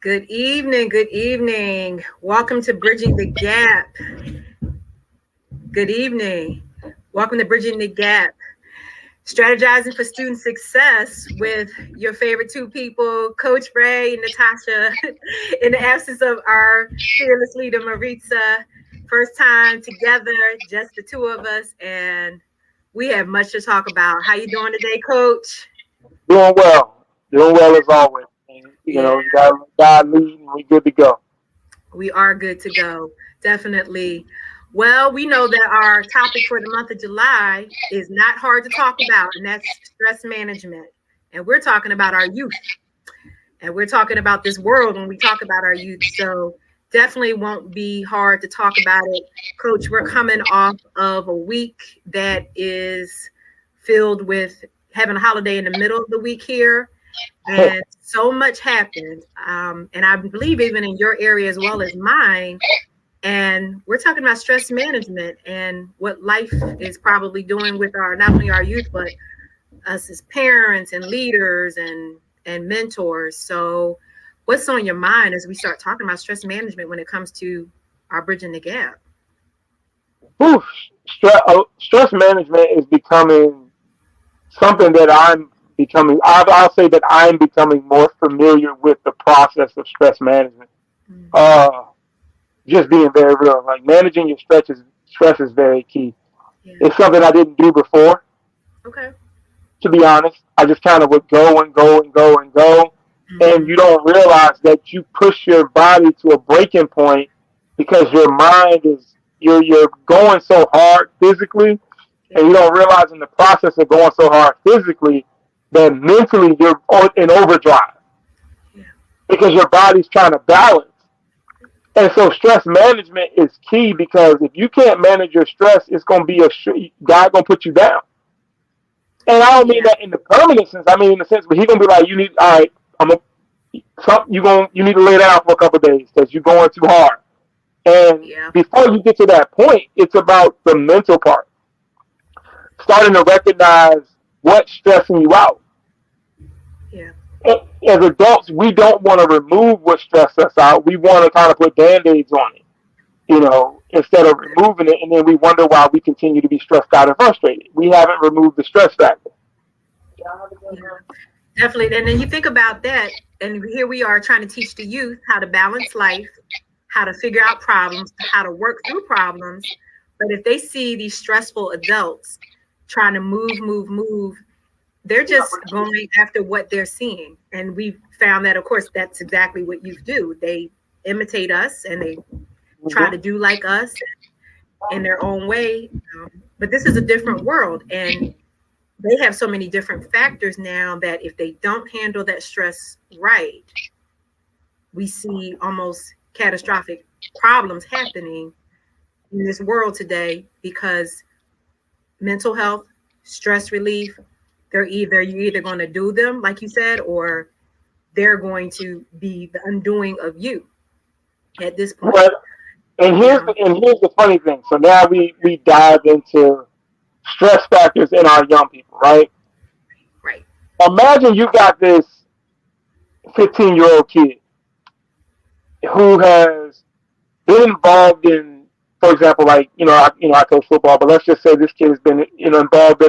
Good evening. Good evening. Welcome to Bridging the Gap. Good evening. Welcome to Bridging the Gap. Strategizing for student success with your favorite two people, Coach Ray and Natasha, in the absence of our fearless leader, Maritza. First time together, just the two of us, and we have much to talk about. How you doing today, Coach? Doing well. Doing well as always. And, Yeah. you got God leading, we good to go. We are good to go. Definitely. Well, we know that our topic for the month of July is not hard to talk about, and that's stress management. And we're talking about our youth, and we're talking about this world when we talk about our youth. So definitely won't be hard to talk about it. Coach, we're coming off of a week that is filled with having a holiday in the middle of the week here, and so much happened. And I believe even in your area as well as mine. And we're talking about stress management and what life is probably doing with our not only our youth, but us as parents and leaders and mentors. So what's on your mind as we start talking about stress management when it comes to our bridging the gap? Whew, stress management is becoming something that I'll say that I'm becoming more familiar with the process of stress management. Mm-hmm. Uh, just being very real. Like managing your stress is very key. Yeah. It's something I didn't do before, Okay. to be honest. I just kind of would go and go and go and go. And Mm-hmm. you don't realize that you push your body to a breaking point because your mind is you're going so hard physically, and Yeah. you don't realize in the process of going so hard physically that mentally you're in overdrive Yeah. because your body's trying to balance. And so stress management is key because if you can't manage your stress, it's gonna be God gonna put you down. And I don't mean Yeah. that in the permanent sense. I mean in the sense where He gonna be like, you need, all right, you need to lay down for a couple of days because you're going too hard. And Yeah. before you get to that point, it's about the mental part, starting to recognize what's stressing you out. Yeah. As adults, we don't want to remove what stresses us out. We want to kind of put band-aids on it, instead of removing it, and then we wonder why we continue to be stressed out and frustrated. We haven't removed the stress factor. Yeah. Definitely. And then you think about that, and here we are trying to teach the youth how to balance life, how to figure out problems, how to work through problems. But if they see these stressful adults trying to move, they're just going after what they're seeing. And we've found that, of course, that's exactly what youth do. They imitate us and they try to Mm-hmm. do like us in their own way. But this is a different world. And they have so many different factors now that if they don't handle that stress right, we see almost catastrophic problems happening in this world today because mental health, stress relief, you're either going to do them like you said, or they're going to be the undoing of you at this point. But Yeah. and here's the funny thing. So now we dive into stress factors in our young people, right? Right. Imagine you got this 15-year-old kid who has been involved in, for example, like I coach football, but let's just say this kid has been involved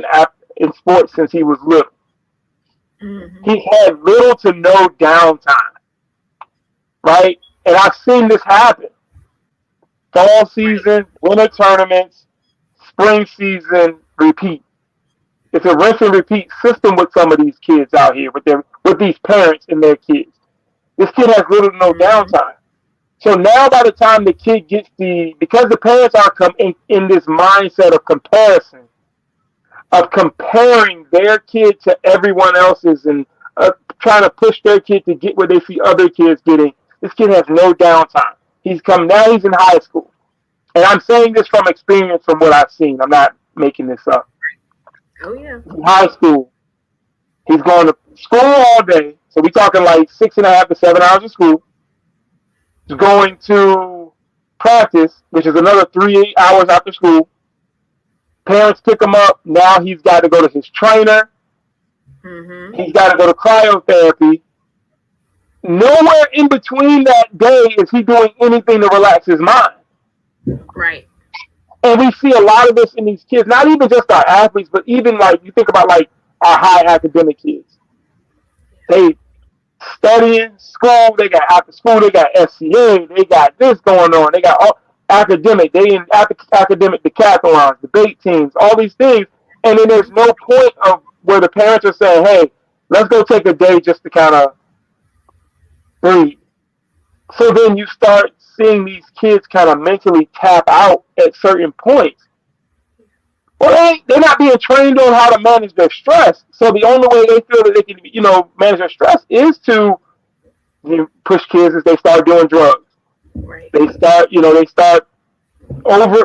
in sports since he was little. Hmm. He's had little to no downtime, right? And I've seen this happen: fall Right. season, winter tournaments, spring season, repeat. It's a rinse and repeat system with some of these kids out here with these parents and their kids. This kid has little to no Hmm. downtime. So now by the time the kid gets because the parents are in this mindset of comparing their kid to everyone else's and trying to push their kid to get what they see other kids getting. This kid has no downtime. He's in high school. And I'm saying this from experience from what I've seen. I'm not making this up. Oh yeah. In high school, he's going to school all day. So we're talking like 6.5 to 7 hours of school. He's going to practice, which is another 3 hours after school. Parents pick him up. Now he's got to go to his trainer. Hmm. He's got to go to cryotherapy. Nowhere in between that day is he doing anything to relax his mind. Right. And we see a lot of this in these kids, not even just our athletes, but even like you think about like our high academic kids. They studying school, they got after school, they got SCA, they got this going on, they got all academic, they in academic decathlons, debate teams, all these things, and then there's no point of where the parents are saying, hey, let's go take a day just to kind of breathe. So then you start seeing these kids kind of mentally tap out at certain points. Well, they're not being trained on how to manage their stress. So the only way they feel that they can, manage their stress is to push kids as they start doing drugs. Right. They start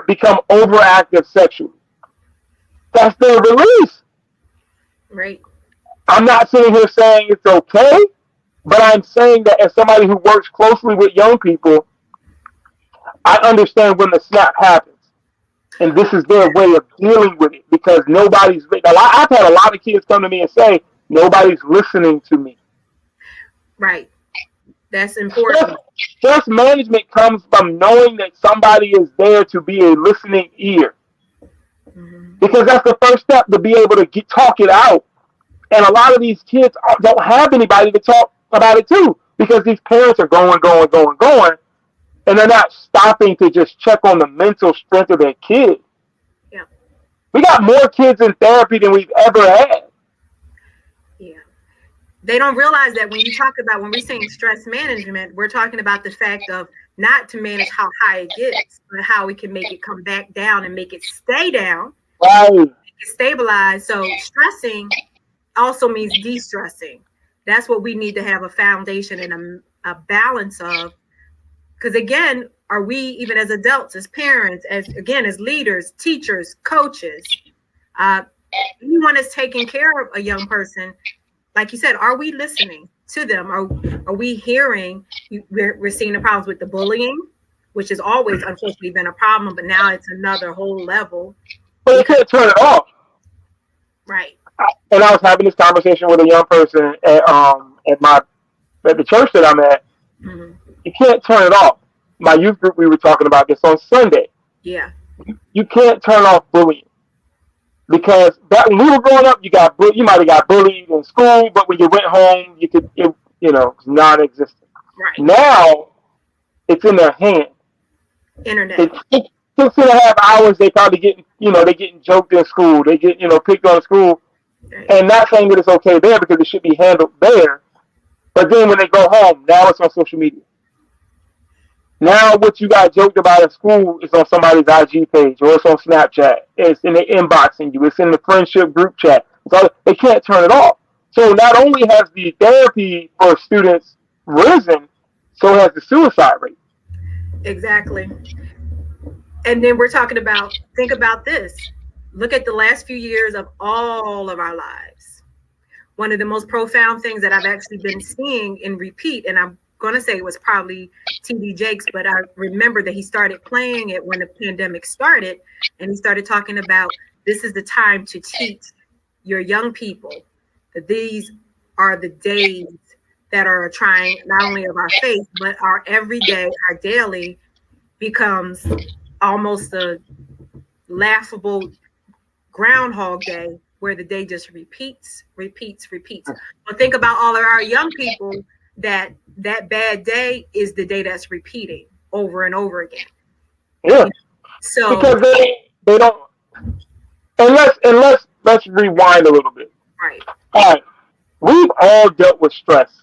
become overactive sexually. That's their release. Right. I'm not sitting here saying it's okay, but I'm saying that as somebody who works closely with young people, I understand when the snap happens. And this is their way of dealing with it because I've had a lot of kids come to me and say, nobody's listening to me. Right. That's important. Stress management comes from knowing that somebody is there to be a listening ear. Mm-hmm. Because that's the first step to be able to talk it out. And a lot of these kids don't have anybody to talk about it to because these parents are going. And they're not stopping to just check on the mental strength of their kid. Yeah. We got more kids in therapy than we've ever had. Yeah. They don't realize that when we're saying stress management, we're talking about the fact of not to manage how high it gets, but how we can make it come back down and make it stay down. Right. Make it stabilize. So stressing also means de-stressing. That's what we need to have a foundation and a balance of. Because again, are we, even as adults, as parents, as leaders, teachers, coaches, anyone that's taking care of a young person, like you said, are we listening to them? Are we hearing? We're seeing the problems with the bullying, which has always unfortunately been a problem, but now it's another whole level. But you can't turn it off. Right. And I was having this conversation with a young person at the church that I'm at. Mm-hmm. You can't turn it off. My youth group, we were talking about this on Sunday. Yeah. You can't turn off bullying. Because when we were growing up, you might have got bullied in school, but when you went home, it's non-existent. Right. Now, it's in their hand. Internet. It's 6.5 hours, they probably they're getting joked in school. They get, picked on in school. Right. And not saying that it's okay there because it should be handled there. But then when they go home, now it's on social media. Now what you got joked about in school is on somebody's IG page or it's on Snapchat. It's in the inboxing you. It's in the friendship group chat. So they can't turn it off. So not only has the therapy for students risen, so has the suicide rate. Exactly. And then we're talking about, think about this. Look at the last few years of all of our lives. One of the most profound things that I've actually been seeing in repeat, and I'm going to say it was probably TD Jakes, but I remember that he started playing it when the pandemic started, and he started talking about this is the time to teach your young people that these are the days that are trying not only of our faith, but our everyday, our daily becomes almost a laughable Groundhog Day where the day just repeats. Well, think about all of our young people that bad day is the day that's repeating over and over again. Yeah. So because they don't. And let's rewind a little bit. Right. All right. We've all dealt with stress.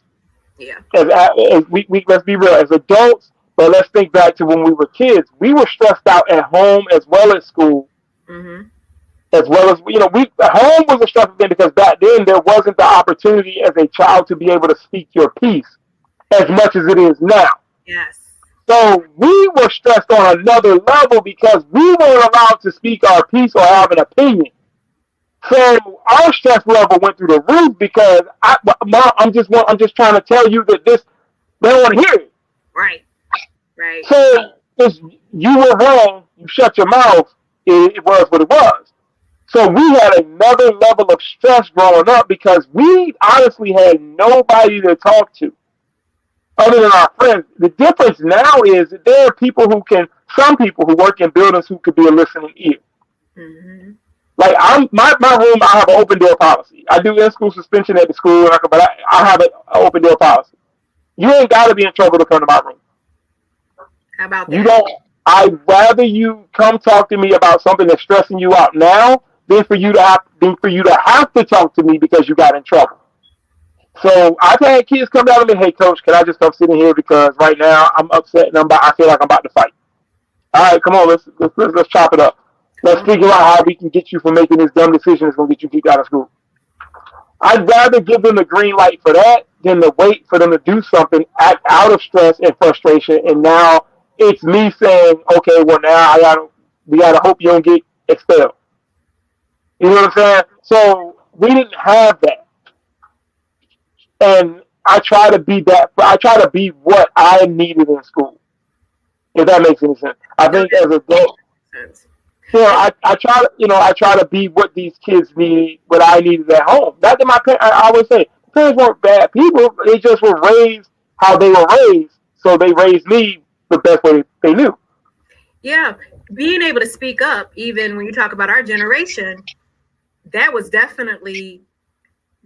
Yeah. As we let's be real, as adults, but let's think back to when we were kids. We were stressed out at home as well as school. Mm-hmm. As well as, home was a stressful thing because back then there wasn't the opportunity as a child to be able to speak your piece as much as it is now. Yes. So we were stressed on another level because we weren't allowed to speak our piece or have an opinion. So our stress level went through the roof because I'm just trying to tell you that they don't want to hear it. Right. So if you were wrong, you shut your mouth. It was what it was. So we had another level of stress growing up because we honestly had nobody to talk to. other than our friends. The difference now is that there are people who can, some people who work in buildings who could be a listening ear. Mm-hmm. Like my room, I have an open door policy. I do in school suspension at the school, but I have an open door policy. You ain't got to be in trouble to come to my room. How about that? You don't. I'd rather you come talk to me about something that's stressing you out now than for you to have to talk to me because you got in trouble. So I've had kids come down to me, hey coach, can I just come sit in here because right now I'm upset and I feel like I'm about to fight. All right, come on, let's chop it up. Let's figure out how we can get you from making this dumb decision that's gonna get you kicked out of school. I'd rather give them the green light for that than to wait for them to do something, act out of stress and frustration, and now it's me saying, okay, well now we gotta hope you don't get expelled. You know what I'm saying? So we didn't have that. And I try to be that. I try to be what I needed in school. If that makes any sense. I think as a adult, I try to be what these kids need, what I needed at home. Not that my parents. I always say parents weren't bad people. They just were raised how they were raised, so they raised me the best way they knew. Yeah, being able to speak up, even when you talk about our generation, that was definitely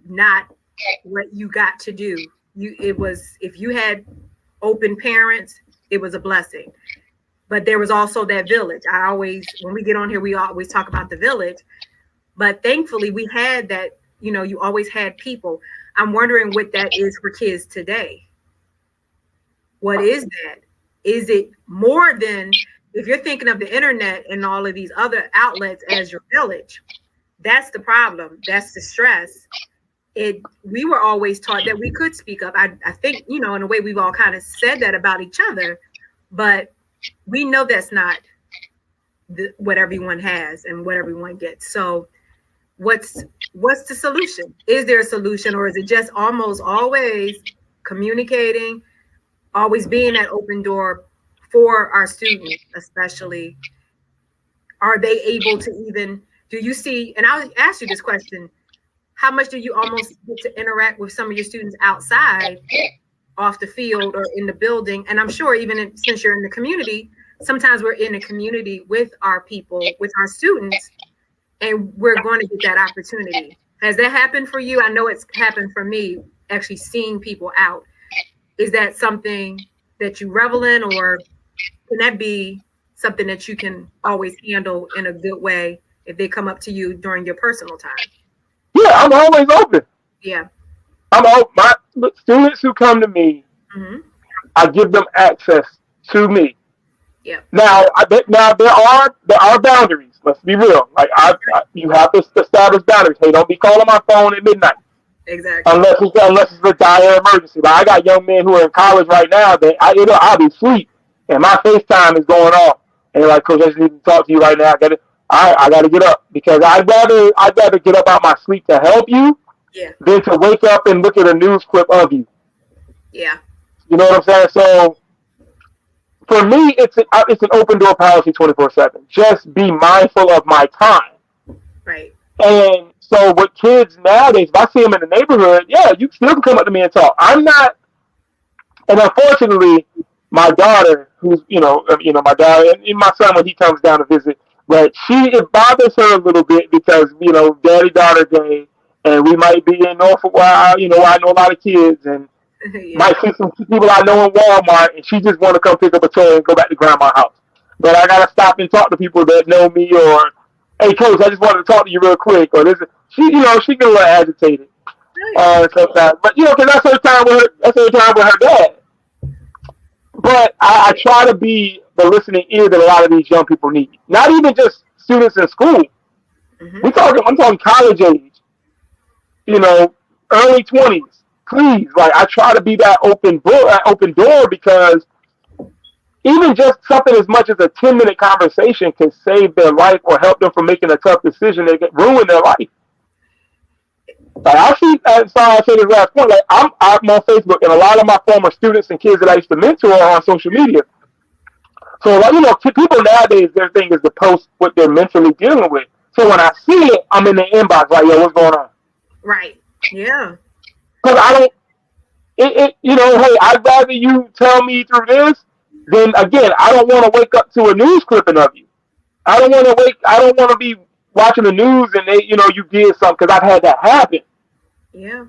not what you got to do. It was, if you had open parents, it was a blessing. But there was also that village. When we get on here, we always talk about the village. But thankfully, we had that, you always had people. I'm wondering what that is for kids today. What is that? Is it more than, if you're thinking of the internet and all of these other outlets as your village, that's the problem. That's the stress. We were always taught that we could speak up. I think, in a way we've all kind of said that about each other, but we know that's not what everyone has and what everyone gets. So what's the solution? Is there a solution, or is it just almost always communicating, always being that open door for our students, especially? Are they able to even, do you see, and I'll ask you this question, how much do you almost get to interact with some of your students outside, off the field or in the building? And I'm sure even since you're in the community, sometimes we're in a community with our people, with our students, and we're going to get that opportunity. Has that happened for you? I know it's happened for me, actually seeing people out. Is that something that you revel in, or can that be something that you can always handle in a good way if they come up to you during your personal time? Yeah, I'm always open. Yeah. My students who come to me, mm-hmm. I give them access to me. Yeah. Now there are boundaries. Let's be real. Like you have to establish boundaries. Hey, don't be calling my phone at midnight. Exactly. Unless it's a dire emergency. But I got young men who are in college right now that I'll be asleep and my FaceTime is going off, and they're like, Coach, I just need to talk to you right now. I got to get up because I'd rather get up out my sleep to help you, than to wake up and look at a news clip of you. Yeah. You know what I'm saying? So for me, it's an open door policy 24/7. Just be mindful of my time. Right. And so with kids nowadays, if I see them in the neighborhood, you still can come up to me and talk. I'm not, and unfortunately, my daughter, who's my daughter and my son when he comes down to visit, but it bothers her a little bit because daddy-daughter day, and we might be in Norfolk where I know a lot of kids, and might see some people I know in Walmart, and she just want to come pick up a toy and go back to grandma's house. But I gotta stop and talk to people that know me, or hey coach, I just wanted to talk to you real quick, or this. She get a little agitated sometimes, but because that's her time with her dad. But I try to be the listening ear that a lot of these young people need. Not even just students in school. Mm-hmm. I'm talking college age. Early 20s. Please, I try to be that open door because even just something as much as a 10-minute conversation can save their life or help them from making a tough decision that can ruin their life. I see. Sorry, I say this last point. I'm on Facebook, and a lot of my former students and kids that I used to mentor are on social media. So, people nowadays, their thing is to post what they're mentally dealing with. So when I see it, I'm in the inbox, what's going on? Right. Yeah. Because hey, I'd rather you tell me through this than, again, I don't want to wake up to a news clipping of you. I don't want to be watching the news and you did something, because I've had that happen. Yeah.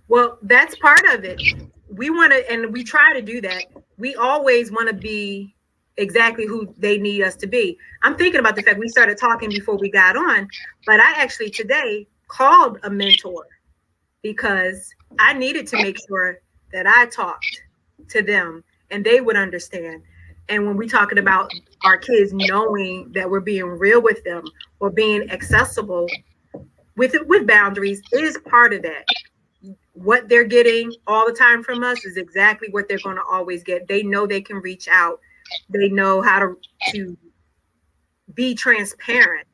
Well, that's part of it. We want to, and we try to do that. We always want to be exactly who they need us to be. I'm thinking about the fact we started talking before we got on, but I actually today called a mentor because I needed to make sure that I talked to them and they would understand. And when we're talking about our kids knowing that we're being real with them or being accessible with boundaries is part of that. What they're getting all the time from us is exactly what they're going to always get. They know they can reach out. They know how to be transparent,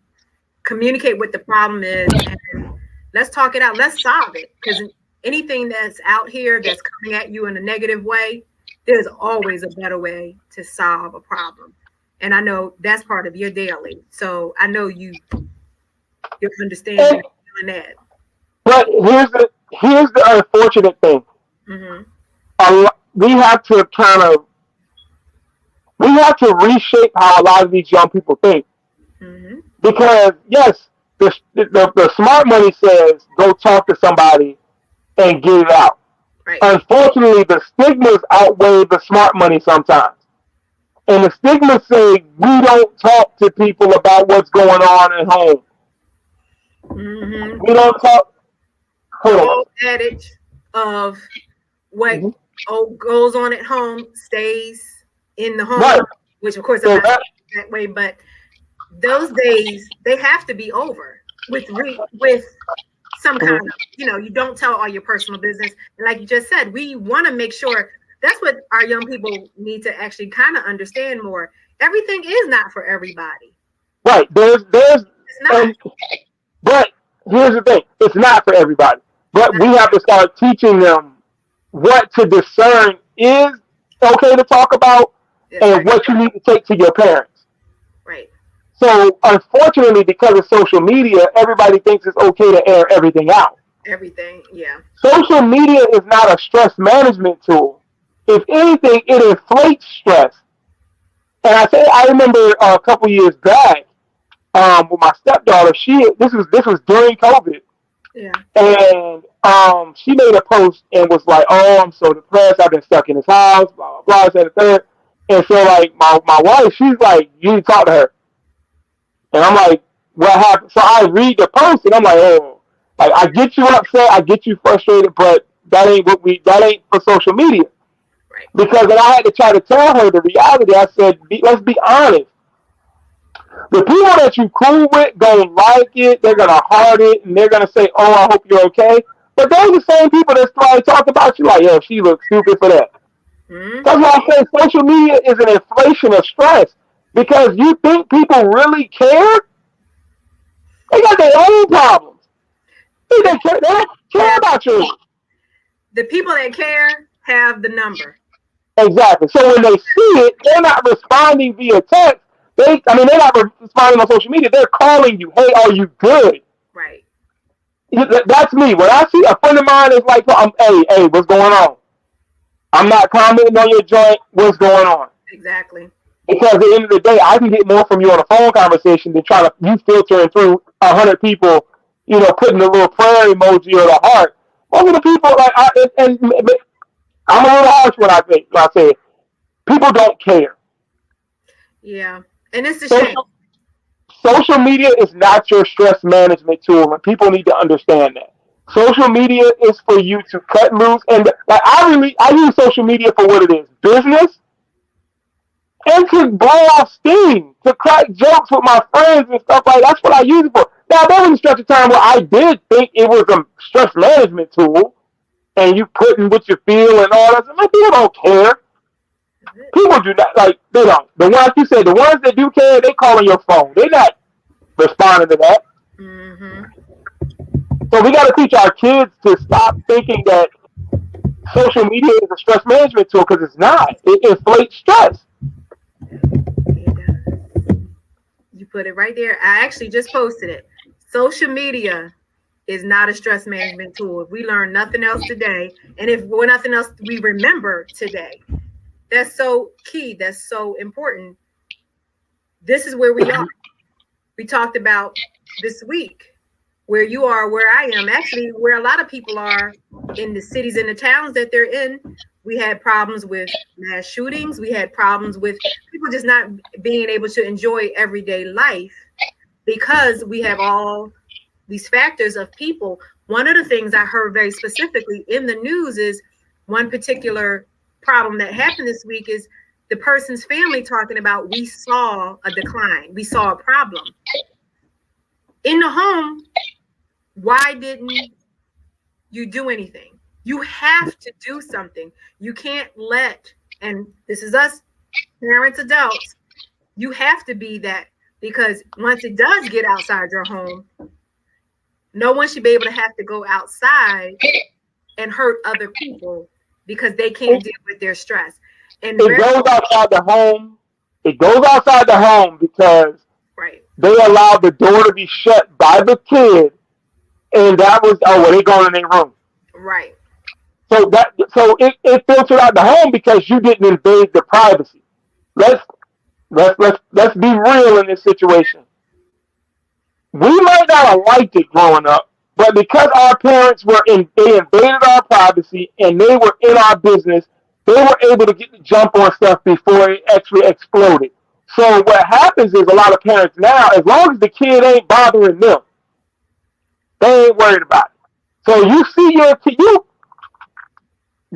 communicate what the problem is, and let's talk it out. Let's solve it. Because anything that's out here that's coming at you in a negative way, there's always a better way to solve a problem. And I know that's part of your daily. So I know you're understanding and that. But here's the unfortunate thing. Mm-hmm. We have to reshape how a lot of these young people think. Mm-hmm. Because yes, the smart money says go talk to somebody and get it out. Right. Unfortunately, the stigmas outweigh the smart money sometimes. And the stigmas say we don't talk to people about what's going on at home. Mm-hmm. We don't talk. The old adage of what goes on at home stays in the home, right. Which of course I'm not that way, but those days they have to be over with some kind of, you don't tell all your personal business. And like you just said, we want to make sure that's what our young people need to actually kind of understand more. Everything is not for everybody. Right. It's not. But here's the thing. It's not for everybody. But we have to start teaching them what to discern is okay to talk about and what you need to take to your parents. Right. So unfortunately, because of social media, everybody thinks it's okay to air everything out. Everything, yeah. Social media is not a stress management tool. If anything, it inflates stress. And I remember a couple years back, with my stepdaughter, this was during COVID. Yeah. And she made a post and was like, "Oh, I'm so depressed. I've been stuck in this house, blah blah blah, said the third." And so like my wife, she's like, "You need to talk to her." And I'm like, "What happened?" So I read the post and I'm like, "Oh, like I get you upset, I get you frustrated, but that ain't for social media." Right. Because then I had to try to tell her the reality. I said, let's be honest. The people that you cool with gonna like it, they're gonna heart it, and they're gonna say, "Oh, I hope you're okay." But those are the same people that's trying to talk about you like, "Yo, she looks stupid for that." Mm-hmm. That's why I say social media is an inflation of stress. Because you think people really care? They got their own problems. They don't care about you. The people that care have the number. Exactly. So when they see it, they're not responding via text. They're not responding on social media. They're calling you. "Hey, are you good?" Right. That's me. When I see a friend of mine is like, "Hey, what's going on?" I'm not commenting on your joint. What's going on? Exactly. Because at the end of the day, I can get more from you on a phone conversation than trying to you filtering through 100 people, putting a little prayer emoji or the heart. Most of the people, I'm a little harsh when I say it. People don't care. Yeah, and it's a shame. Social media is not your stress management tool, and people need to understand that. Social media is for you to cut loose, and like I use social media for what it is: business, and to blow off steam, to crack jokes with my friends and stuff like that. That's what I use it for. Now there was a stretch of time where I did think it was a stress management tool, and you putting what you feel and all that. Like, people don't care. People do not, like, they don't. The ones you said, the ones that do care, they call on your phone. They're not responding to that. Mm-hmm. So we got to teach our kids to stop thinking that social media is a stress management tool, because it's not. It inflates stress. You put it right there. I actually just posted it. Social media is not a stress management tool. If we learn nothing else today, and if nothing else we remember today, that's so key. That's so important. This is where we are. We talked about this week where you are, where I am, actually, where a lot of people are in the cities and the towns that they're in. We had problems with mass shootings. We had problems with people just not being able to enjoy everyday life because we have all these factors of people. One of the things I heard very specifically in the news is one particular problem that happened this week is the person's family talking about, we saw a decline, we saw a problem in the home. Why didn't you do anything? You have to do something. You can't let, and this is us parents, adults, you have to be that, because once it does get outside your home, no one should be able to have to go outside and hurt other people because they can't deal with their stress. And it goes outside the home. It goes outside the home because they allowed the door to be shut by the kid, and that was, oh, well, they going in their room. Right. So it filtered out the home because you didn't invade the privacy. Let's be real in this situation. We might not have liked it growing up, but because our parents they invaded our privacy and they were in our business, they were able to get the jump on stuff before it actually exploded. So what happens is a lot of parents now, as long as the kid ain't bothering them, they ain't worried about it. So you see your kid,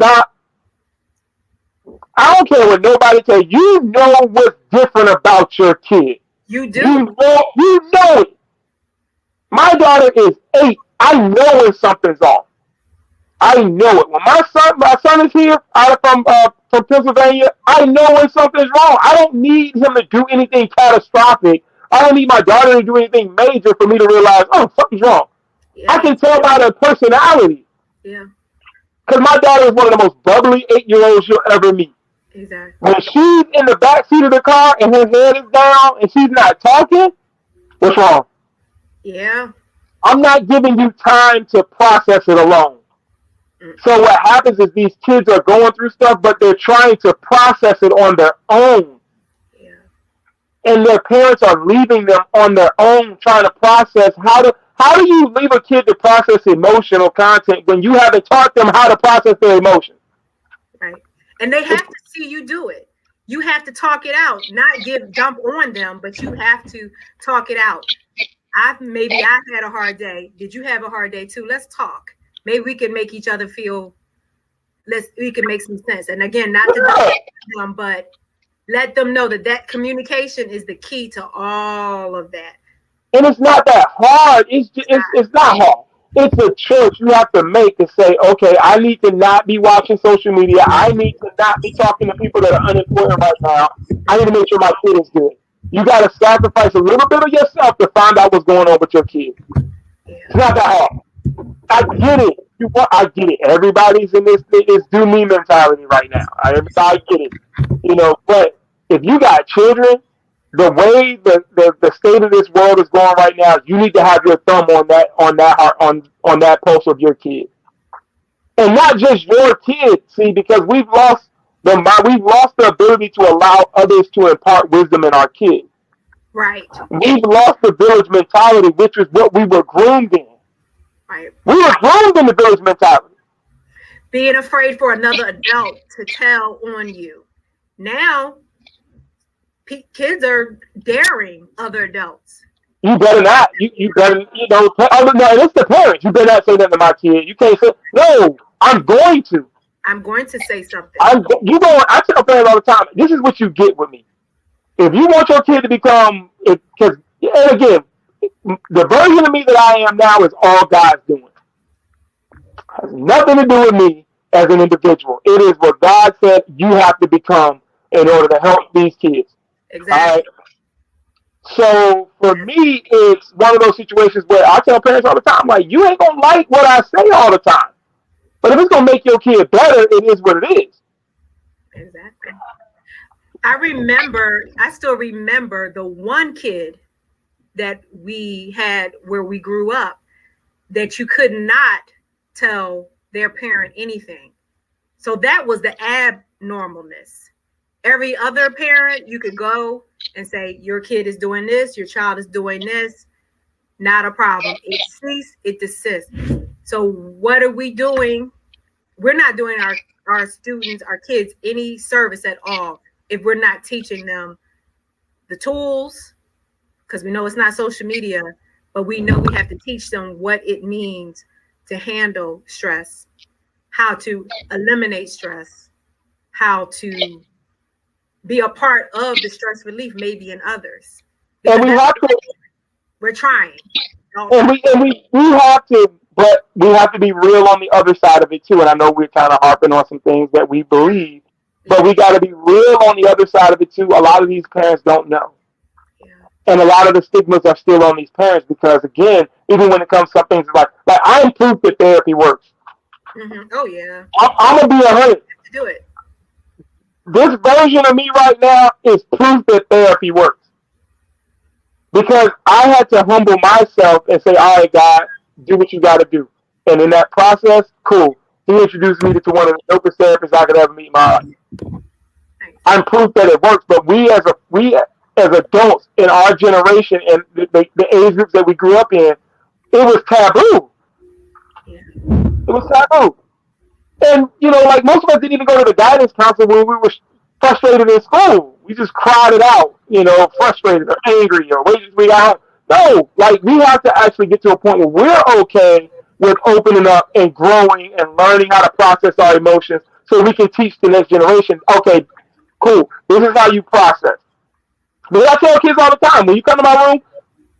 I don't care what nobody tells you. You know what's different about your kid. You do. You know it. My daughter is 8. I know when something's off. I know it. When my son is here out from Pennsylvania, I know when something's wrong. I don't need him to do anything catastrophic. I don't need my daughter to do anything major for me to realize, oh, something's wrong. Yeah. I can tell by their personality. Yeah. Because my daughter is one of the most bubbly 8-year-olds you'll ever meet. Exactly. When she's in the back seat of the car and her head is down and she's not talking, what's wrong? Yeah. I'm not giving you time to process it alone. So what happens is these kids are going through stuff, but they're trying to process it on their own. Yeah. And their parents are leaving them on their own, trying to process how do you leave a kid to process emotional content when you haven't taught them how to process their emotions? Right. And they have to see you do it. You have to talk it out, not jump on them, but you have to talk it out. I've had a hard day. Did you have a hard day too? Let's talk. Maybe we can make each other feel, we can make some sense. And again, not to them, but let them know that communication is the key to all of that. And it's not that hard. It's not hard. It's a choice you have to make to say, okay, I need to not be watching social media. I need to not be talking to people that are unemployed right now. I need to make sure my kid is good. You got to sacrifice a little bit of yourself to find out what's going on with your kid. Yeah. It's not that hard. I get it. I get it. Everybody's in this do me mentality right now. I get it. But if you got children, the way the state of this world is going right now, you need to have your thumb on that pulse of your kid, and not just your kid. See, because we've lost the ability to allow others to impart wisdom in our kids. Right. We've lost the village mentality, which is what we were groomed in. Right. We were groomed in the village mentality. Being afraid for another adult to tell on you. Now, kids are daring other adults. You better not. You better, no, it's the parents. You better not say that to my kid. You can't say, no, I'm going to. I'm going to say something. I tell parents all the time, this is what you get with me. If you want your kid to become, and again, the version of me that I am now is all God's doing. It has nothing to do with me as an individual. It is what God said you have to become in order to help these kids. Exactly. Right? So for me, it's one of those situations where I tell parents all the time, like, you ain't going to like what I say all the time. But if it's going to make your kid better, it is what it is. Exactly. I still remember the one kid that we had where we grew up. that you could not tell their parent anything. So that was the abnormalness. Every other parent, you could go and say, your kid is doing this, your child is doing this, not a problem. It cease, it desists. So what are we doing? We're not doing our students, our kids, any service at all if we're not teaching them the tools, because we know it's not social media, but we know we have to teach them what it means to handle stress, how to eliminate stress, how to be a part of the stress relief maybe in others. And we have to. We're trying. And we have to, but we have to be real on the other side of it too. And I know we're kind of harping on some things that we believe, but we got to be real on the other side of it too. A lot of these parents don't know. And a lot of the stigmas are still on these parents because, again, even when it comes to some things like I'm proof that therapy works. Mm-hmm. Oh yeah. I'm gonna be 100. Do it. This version of me right now is proof that therapy works. Because I had to humble myself and say, all right, God, do what you got to do. And in that process, cool. He introduced me to one of the dopest therapists I could ever meet in my life. I'm proof that it works. But we as adults in our generation and the age groups that we grew up in, it was taboo. Yeah. It was taboo. And, like most of us didn't even go to the guidance counselor when we were frustrated in school. We just cried it out, frustrated or angry or we got. No, like we have to actually get to a point where we're okay with opening up and growing and learning how to process our emotions so we can teach the next generation, okay, cool, this is how you process. But I tell kids all the time, when you come to my room,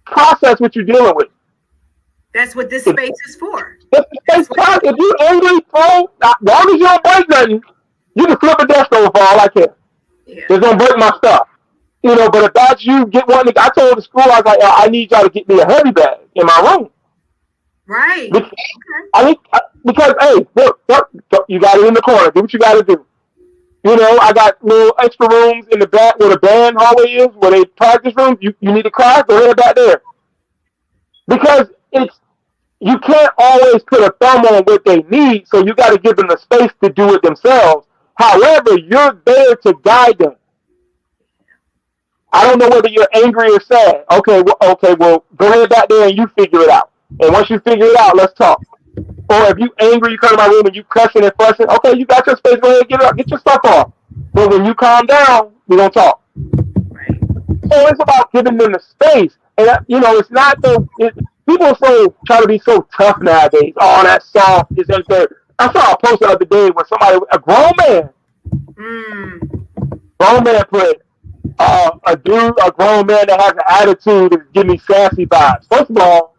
process what you're dealing with. That's what this space is for. If you're angry, as long as you don't break nothing, you can flip a desk over for all I care. Yeah. It's going to break my stuff. But if that's you, get one. I told the school, I was like, I need y'all to get me a heavy bag in my room. Right. Because hey, look, you got it in the corner. Do what you got to do. I got little extra rooms in the back where the band hallway is, where they practice rooms. You need to cry, go ahead back there. Because you can't always put a thumb on what they need, so you got to give them the space to do it themselves. However, you're there to guide them. I don't know whether you're angry or sad. Okay, well, go ahead back there and you figure it out. And once you figure it out, let's talk. Or if you angry, you come to my room and you cussing and fussing. Okay, you got your space. Go ahead, get your stuff off. But when you calm down, we don't talk. Right. So it's about giving them the space, and it's not people try to be so tough nowadays. Oh, that's soft. This ain't that. I saw a post the other day where a grown man put. A grown man that has an attitude is giving me sassy vibes. First of all,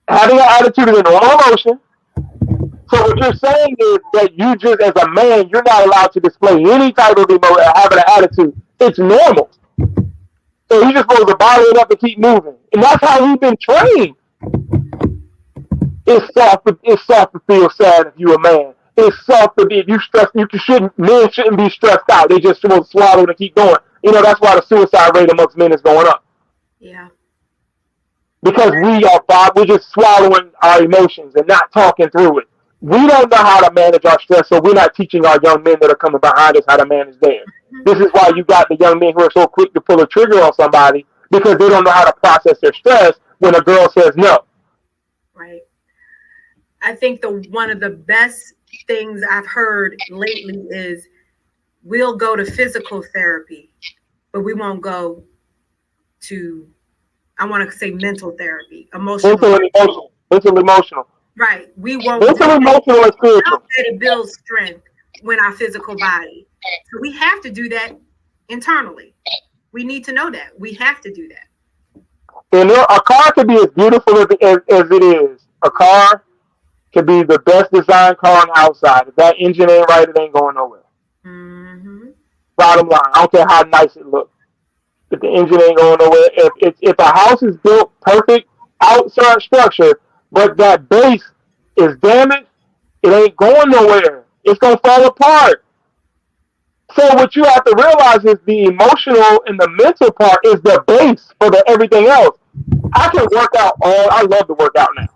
having an attitude is a normal emotion. So what you're saying is that you just, as a man, you're not allowed to display any type of emotion or having an attitude. It's normal. So you're just supposed to bottle it up and keep moving. And that's how we've been trained. It's soft to feel sad if you're a man. It's soft to be, if you stressed, men shouldn't be stressed out. They just supposed to swallow and keep going. That's why the suicide rate amongst men is going up. Yeah. Because we're just swallowing our emotions and not talking through it. We don't know how to manage our stress, so we're not teaching our young men that are coming behind us how to manage theirs. This is why you got the young men who are so quick to pull a trigger on somebody, because they don't know how to process their stress when a girl says no. Right. I think one of the best things I've heard lately is we'll go to physical therapy, but we won't go to, I want to say mental therapy, emotional. Mental emotional. Right. We won't. Mental emotional and spiritual. It builds strength when our physical body. So we have to do that internally. We need to know that. We have to do that. And a car can be as beautiful as it is. A car can be the best designed car on the outside. If that engine ain't right, it ain't going nowhere. Mm-hmm. Bottom line, I don't care how nice it looks. If the engine ain't going nowhere, if a house is built perfect outside structure, but that base is damaged, it ain't going nowhere. It's going to fall apart. So what you have to realize is the emotional and the mental part is the base for everything else. I can work out I love to work out now.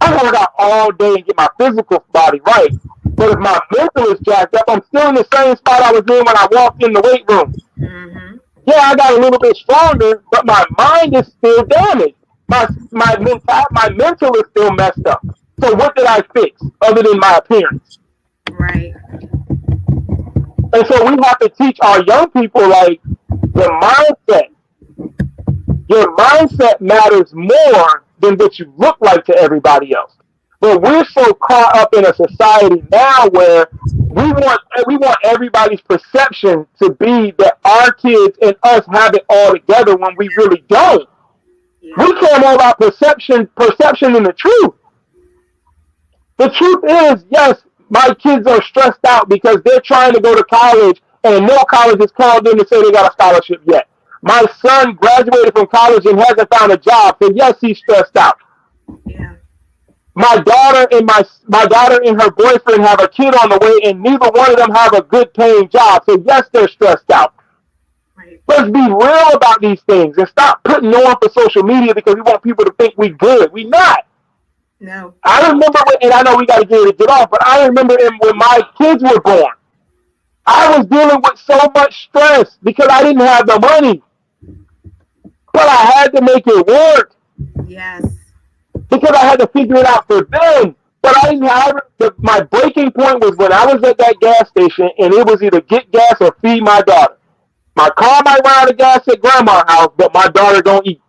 I work out all day and get my physical body right. But if my mental is jacked up, I'm still in the same spot I was in when I walked in the weight room. Mm-hmm. Yeah, I got a little bit stronger, but my mind is still damaged. My mental is still messed up. So what did I fix other than my appearance? Right. And so we have to teach our young people like the mindset. Your mindset matters more than what you look like to everybody else. But we're so caught up in a society now where we want everybody's perception to be that our kids and us have it all together when we really don't. Yeah. We care more about perception than the truth. The truth is, yes, my kids are stressed out because they're trying to go to college and no college has called them to say they got a scholarship yet. My son graduated from college and hasn't found a job, so yes, he's stressed out. Yeah. My daughter and her boyfriend have a kid on the way, and neither one of them have a good paying job, so yes, they're stressed out. Right. Let's be real about these things and stop putting on for social media because we want people to think we good. We not. No. I remember and I know we got to get off, but I remember when my kids were born, I was dealing with so much stress because I didn't have the money, but I had to make it work. Yes. Because I had to figure it out for them. But I didn't have my breaking point was when I was at that gas station and it was either get gas or feed my daughter. My car might run out of gas at grandma's house, but my daughter don't eat.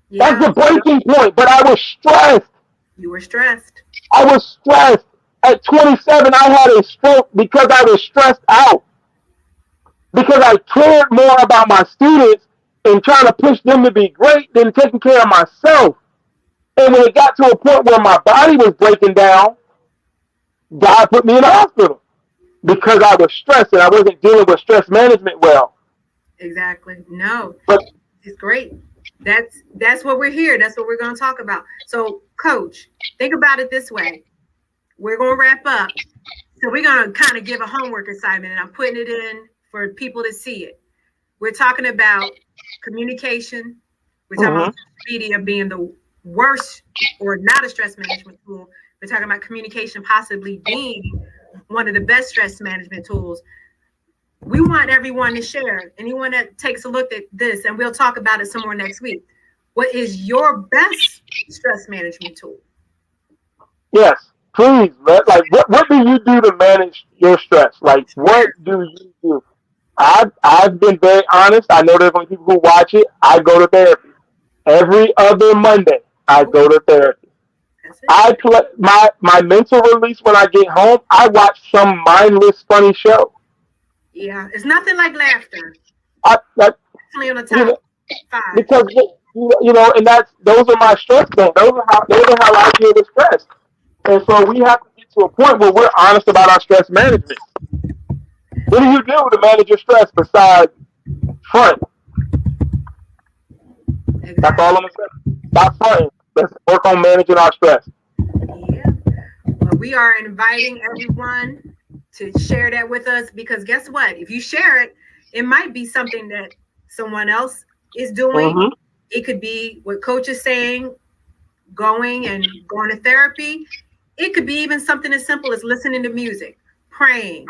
Yeah. That's the breaking point. But I was stressed. You were stressed. I was stressed. At 27, I had a stroke because I was stressed out. Because I cared more about my students and trying to push them to be great than taking care of myself. And when it got to a point where my body was breaking down, God put me in the hospital because I was stressed and I wasn't dealing with stress management well. Exactly. No, but it's great. That's what we're here. That's what we're going to talk about. So, Coach, think about it this way. We're going to wrap up. So we're going to kind of give a homework assignment, and I'm putting it in for people to see it. We're talking about communication. We're talking about media being the worst or not a stress management tool. We're talking about communication possibly being one of the best stress management tools. We want everyone to share. Anyone that takes a look at this, and we'll talk about it some more next week. What is your best stress management tool? Yes, please. Like, what do you do to manage your stress? Like, what do you do? I've been very honest. I know there's only people who watch it. I go to therapy. Every other Monday, I go to therapy. I play my mental release when I get home. I watch some mindless, funny show. Yeah, it's nothing like laughter. Definitely on the top five. Because and those are my stress things. Those are how I deal with stress. And so we have to get to a point where we're honest about our stress management. What do you do to manage your stress besides front? Exactly. That's all I'm going to say. Stop fronting. Let's work on managing our stress. Yeah. Well, we are inviting everyone to share that with us because guess what? If you share it, it might be something that someone else is doing. Mm-hmm. It could be what Coach is saying, going to therapy. It could be even something as simple as listening to music, praying,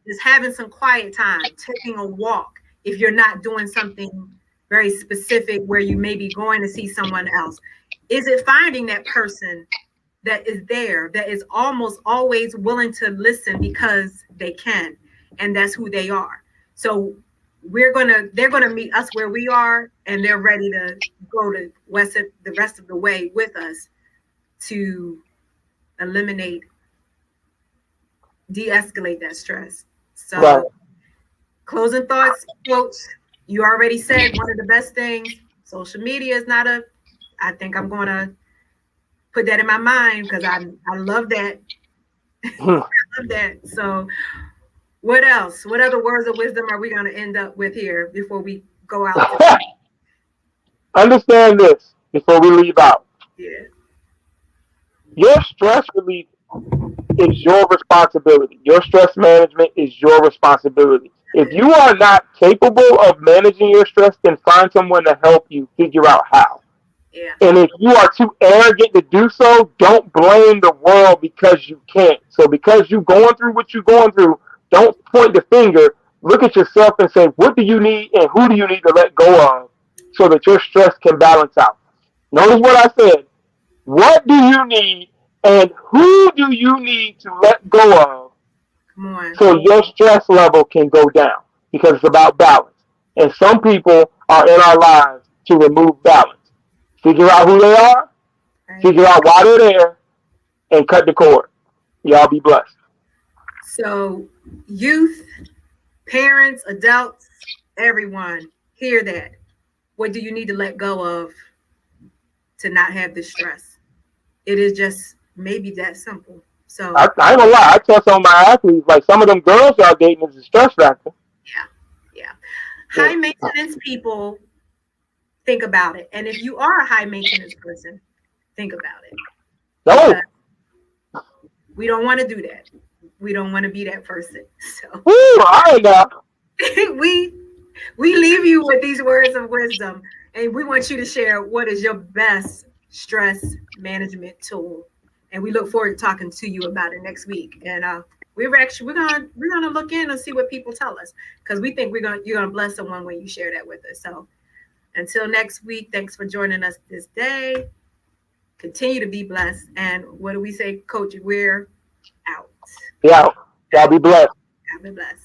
just having some quiet time, taking a walk. If you're not doing something very specific where you may be going to see someone else, is it finding that person that is there, that is almost always willing to listen because they can, and that's who they are. So they're gonna meet us where we are, and they're ready to go to the rest of the way with us to eliminate, de-escalate that stress. So right. Closing thoughts, Coach. You already said one of the best things, social media is not I think I'm going to put that in my mind because I love that. I love that. So what else? What other words of wisdom are we going to end up with here before we go out? Understand this before we leave out. Yeah. Your stress relief is your responsibility. Your stress management is your responsibility. If you are not capable of managing your stress, then find someone to help you figure out how. Yeah. And if you are too arrogant to do so, don't blame the world because you can't. So because you're going through what you're going through, don't point the finger. Look at yourself and say, what do you need and who do you need to let go of so that your stress can balance out? Notice what I said. What do you need and who do you need to let go of Come on. so your stress level can go down? Because it's about balance. And some people are in our lives to remove balance. Figure out who they are, Right. figure out why they're there, and cut the cord. Y'all be blessed. So, youth, parents, adults, everyone, hear that. What do you need to let go of to not have this stress? It is just maybe that simple. So, I ain't gonna lie. I tell some of my athletes, like some of them girls y'all dating is a stress factor. yeah, yeah. Yeah. High maintenance people, think about it. And if you are a high maintenance person, think about it No. because we don't want to do that. We don't want to be that person. So, Woo, all right now. we we leave you with these words of wisdom, and we want you to share what is your best stress management tool. And we look forward to talking to you about it next week. And we're gonna look in and see what people tell us because we think you're gonna bless someone when you share that with us. So until next week, thanks for joining us this day. Continue to be blessed. And what do we say, Coach? We're out. Yeah. Y'all be blessed. God be blessed.